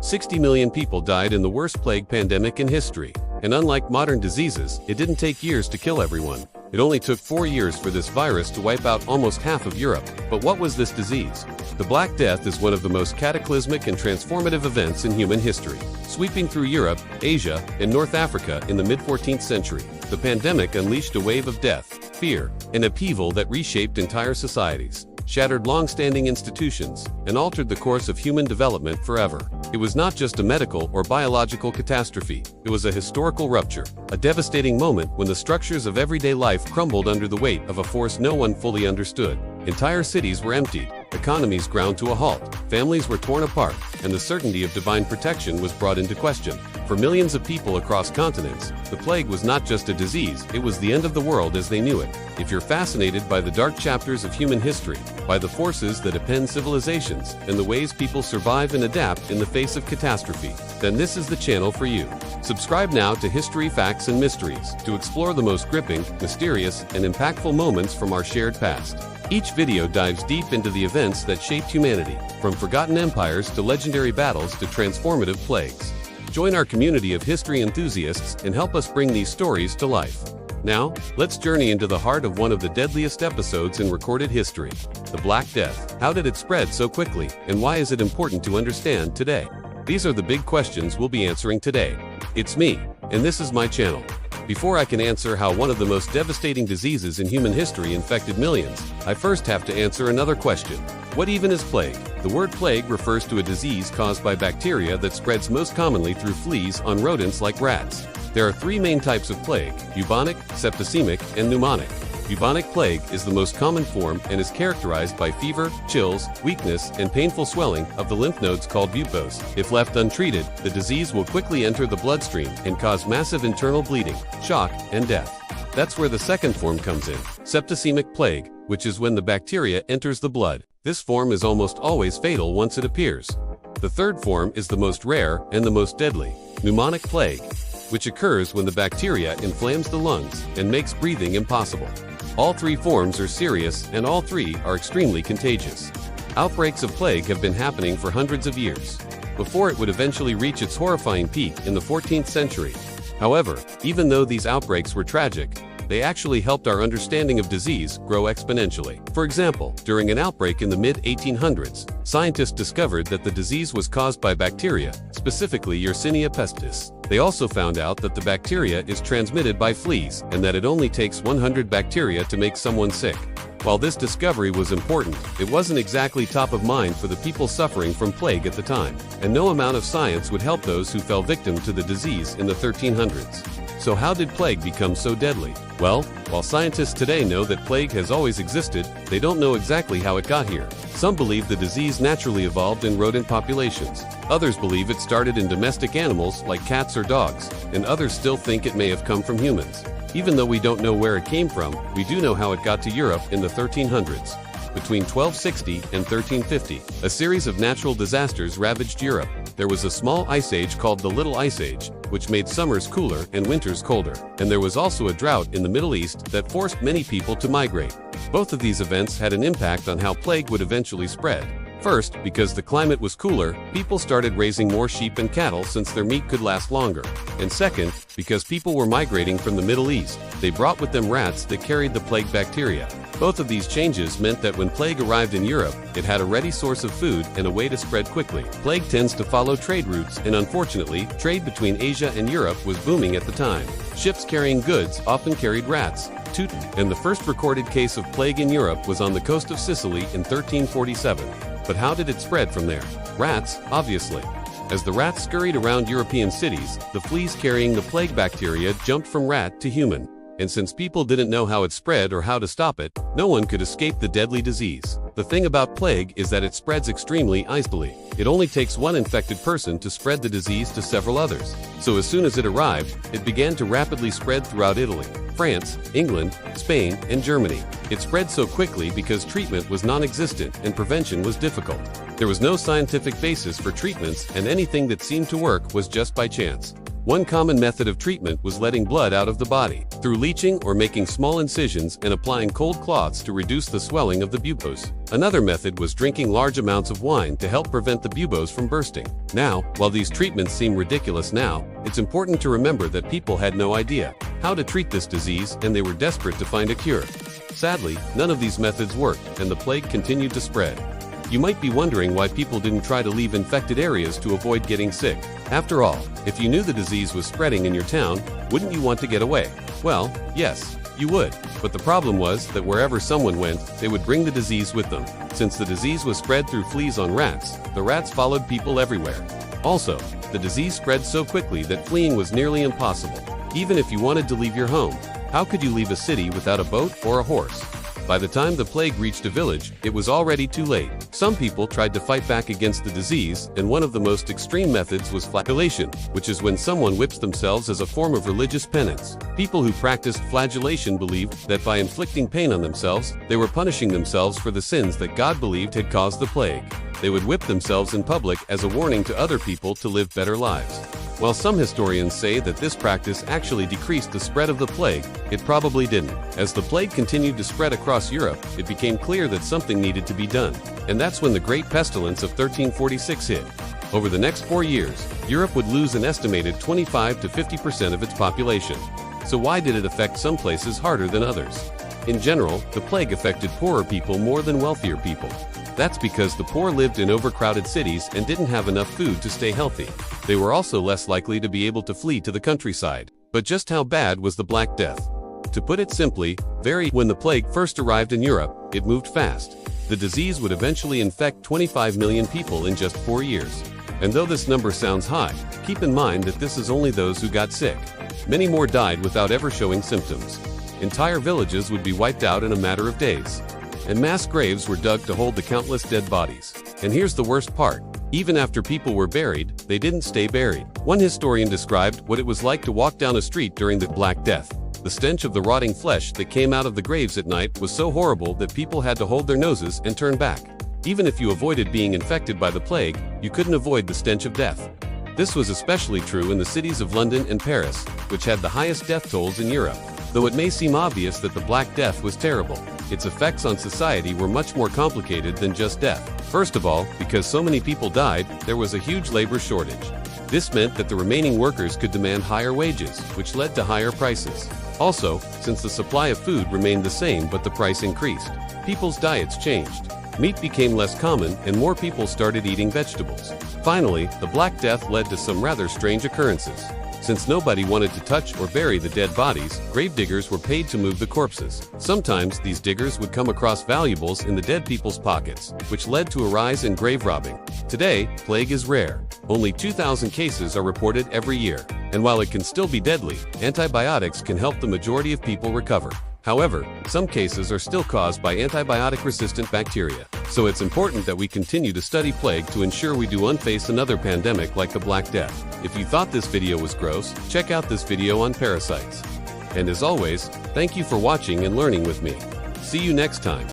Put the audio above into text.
60 million people died in the worst plague pandemic in history. And unlike modern diseases, it didn't take years to kill everyone. It only took 4 years for this virus to wipe out almost half of Europe. But what was this disease? The Black Death is one of the most cataclysmic and transformative events in human history. Sweeping through Europe, Asia, and North Africa in the mid-14th century, the pandemic unleashed a wave of death, fear, and upheaval that reshaped entire societies, shattered long-standing institutions, and altered the course of human development forever. It was not just a medical or biological catastrophe, it was a historical rupture, a devastating moment when the structures of everyday life crumbled under the weight of a force no one fully understood. Entire cities were emptied, economies ground to a halt, families were torn apart, and the certainty of divine protection was brought into question. For millions of people across continents, the plague was not just a disease, it was the end of the world as they knew it. If you're fascinated by the dark chapters of human history, by the forces that append civilizations, and the ways people survive and adapt in the face of catastrophe, then this is the channel for you. Subscribe now to History, Facts, and Mysteries to explore the most gripping, mysterious, and impactful moments from our shared past. Each video dives deep into the events that shaped humanity, from forgotten empires to legendary battles to transformative plagues. Join our community of history enthusiasts and help us bring these stories to life. Now, let's journey into the heart of one of the deadliest episodes in recorded history, the Black Death. How did it spread so quickly, and why is it important to understand today? These are the big questions we'll be answering today. It's me, and this is my channel. Before I can answer how one of the most devastating diseases in human history infected millions, I first have to answer another question. What even is plague? The word plague refers to a disease caused by bacteria that spreads most commonly through fleas on rodents like rats. There are 3 main types of plague: bubonic, septicemic, and pneumonic. Bubonic plague is the most common form and is characterized by fever, chills, weakness, and painful swelling of the lymph nodes called buboes. If left untreated, the disease will quickly enter the bloodstream and cause massive internal bleeding, shock, and death. That's where the second form comes in, septicemic plague, which is when the bacteria enters the blood. This form is almost always fatal once it appears. The third form is the most rare and the most deadly, pneumonic plague, which occurs when the bacteria inflames the lungs and makes breathing impossible. All 3 forms are serious, and all 3 are extremely contagious. Outbreaks of plague have been happening for hundreds of years, before it would eventually reach its horrifying peak in the 14th century. However, even though these outbreaks were tragic, they actually helped our understanding of disease grow exponentially. For example, during an outbreak in the mid-1800s, scientists discovered that the disease was caused by bacteria, specifically Yersinia pestis. They also found out that the bacteria is transmitted by fleas, and that it only takes 100 bacteria to make someone sick. While this discovery was important, it wasn't exactly top of mind for the people suffering from plague at the time, and no amount of science would help those who fell victim to the disease in the 1300s. So how did plague become so deadly? Well, while scientists today know that plague has always existed, they don't know exactly how it got here. Some believe the disease naturally evolved in rodent populations. Others believe it started in domestic animals like cats or dogs, and others still think it may have come from humans. Even though we don't know where it came from, we do know how it got to Europe in the 1300s. Between 1260 and 1350, a series of natural disasters ravaged Europe. There was a small ice age called the Little Ice Age, which made summers cooler and winters colder. And there was also a drought in the Middle East that forced many people to migrate. Both of these events had an impact on how plague would eventually spread. First, because the climate was cooler, people started raising more sheep and cattle since their meat could last longer. And second, because people were migrating from the Middle East, they brought with them rats that carried the plague bacteria. Both of these changes meant that when plague arrived in Europe, it had a ready source of food and a way to spread quickly. Plague tends to follow trade routes, and unfortunately, trade between Asia and Europe was booming at the time. Ships carrying goods often carried rats, and the first recorded case of plague in Europe was on the coast of Sicily in 1347. But how did it spread from there? Rats, obviously. As the rats scurried around European cities, the fleas carrying the plague bacteria jumped from rat to human. And since people didn't know how it spread or how to stop it, no one could escape the deadly disease. The thing about plague is that it spreads extremely icily. It only takes one infected person to spread the disease to several others. So as soon as it arrived, it began to rapidly spread throughout Italy, France, England, Spain, and Germany. It spread so quickly because treatment was non-existent and prevention was difficult. There was no scientific basis for treatments, and anything that seemed to work was just by chance. One common method of treatment was letting blood out of the body. through leeching or making small incisions and applying cold cloths to reduce the swelling of the buboes. Another method was drinking large amounts of wine to help prevent the buboes from bursting. Now, while these treatments seem ridiculous now, it's important to remember that people had no idea how to treat this disease and they were desperate to find a cure. Sadly, none of these methods worked and the plague continued to spread. You might be wondering why people didn't try to leave infected areas to avoid getting sick. After all, if you knew the disease was spreading in your town, wouldn't you want to get away? Well, yes, you would. But the problem was that wherever someone went, they would bring the disease with them. Since the disease was spread through fleas on rats, the rats followed people everywhere. Also, the disease spread so quickly that fleeing was nearly impossible. Even if you wanted to leave your home, how could you leave a city without a boat or a horse? By the time the plague reached a village, it was already too late. Some people tried to fight back against the disease, and one of the most extreme methods was flagellation, which is when someone whips themselves as a form of religious penance. People who practiced flagellation believed that by inflicting pain on themselves, they were punishing themselves for the sins that God believed had caused the plague. They would whip themselves in public as a warning to other people to live better lives. While some historians say that this practice actually decreased the spread of the plague, it probably didn't. As the plague continued to spread across Europe, it became clear that something needed to be done. And that's when the Great Pestilence of 1346 hit. Over the next 4 years, Europe would lose an estimated 25 to 50% of its population. So why did it affect some places harder than others? In general, the plague affected poorer people more than wealthier people. That's because the poor lived in overcrowded cities and didn't have enough food to stay healthy. They were also less likely to be able to flee to the countryside. But just how bad was the Black Death? To put it simply, when the plague first arrived in Europe, it moved fast. The disease would eventually infect 25 million people in just 4 years. And though this number sounds high, keep in mind that this is only those who got sick. Many more died without ever showing symptoms. Entire villages would be wiped out in a matter of days. And mass graves were dug to hold the countless dead bodies. And here's the worst part. Even after people were buried, they didn't stay buried. One historian described what it was like to walk down a street during the Black Death. The stench of the rotting flesh that came out of the graves at night was so horrible that people had to hold their noses and turn back. Even if you avoided being infected by the plague, you couldn't avoid the stench of death. This was especially true in the cities of London and Paris, which had the highest death tolls in Europe. Though it may seem obvious that the Black Death was terrible, its effects on society were much more complicated than just death. First of all, because so many people died, there was a huge labor shortage. This meant that the remaining workers could demand higher wages, which led to higher prices. Also, since the supply of food remained the same but the price increased, people's diets changed. Meat became less common and more people started eating vegetables. Finally, the Black Death led to some rather strange occurrences. Since nobody wanted to touch or bury the dead bodies, gravediggers were paid to move the corpses. Sometimes these diggers would come across valuables in the dead people's pockets, which led to a rise in grave robbing. Today, plague is rare. Only 2,000 cases are reported every year. And while it can still be deadly, antibiotics can help the majority of people recover. However, some cases are still caused by antibiotic-resistant bacteria. So it's important that we continue to study plague to ensure we don't face another pandemic like the Black Death. If you thought this video was gross, check out this video on parasites. And as always, thank you for watching and learning with me. See you next time.